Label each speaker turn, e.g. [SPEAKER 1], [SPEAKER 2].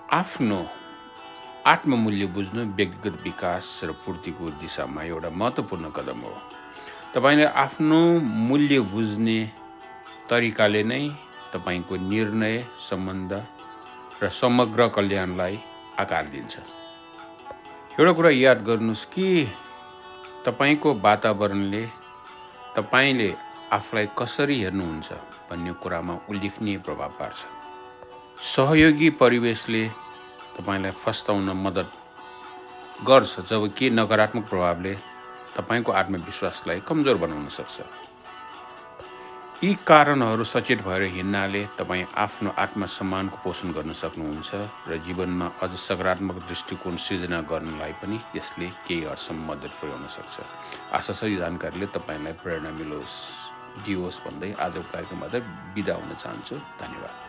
[SPEAKER 1] आफ्नो आत्ममूल्य बुझ्नु व्यक्तिगत विकास र पूर्तिको दिशामा एउटा महत्त्वपूर्ण कदम हो। तपाईँले आफ्नो मूल्य बुझ्ने तरिकाले नै तपाईँको निर्णय, सम्बन्ध र समग्र कल्याणलाई आकार दिन्छ। एउटा कुरा याद गर्नुहोस् कि तपाईँको वातावरणले तपाईँले आफूलाई कसरी हेर्नुहुन्छ भन्ने कुरामा उल्लेखनीय प्रभाव पार्छ। सहयोगी परिवेशले तपाईँलाई फस्टाउन मद्दत गर्छ, जबकि नकारात्मक प्रभावले तपाईँको आत्मविश्वासलाई कमजोर बनाउन सक्छ। यी कारणहरू सचेत भएर हिँड्नाले तपाईँ आफ्नो आत्मसम्मानको पोषण गर्न सक्नुहुन्छ र जीवनमा अझ सकारात्मक दृष्टिकोण सिर्जना गर्नलाई पनि यसले केही हदसम्म मद्दत पुर्याउन सक्छ। आशा छ यो जानकारीले तपाईँलाई प्रेरणा दियोस् भन्दै आजको कार्यक्रमबाट बिदा हुन चाहन्छु। धन्यवाद।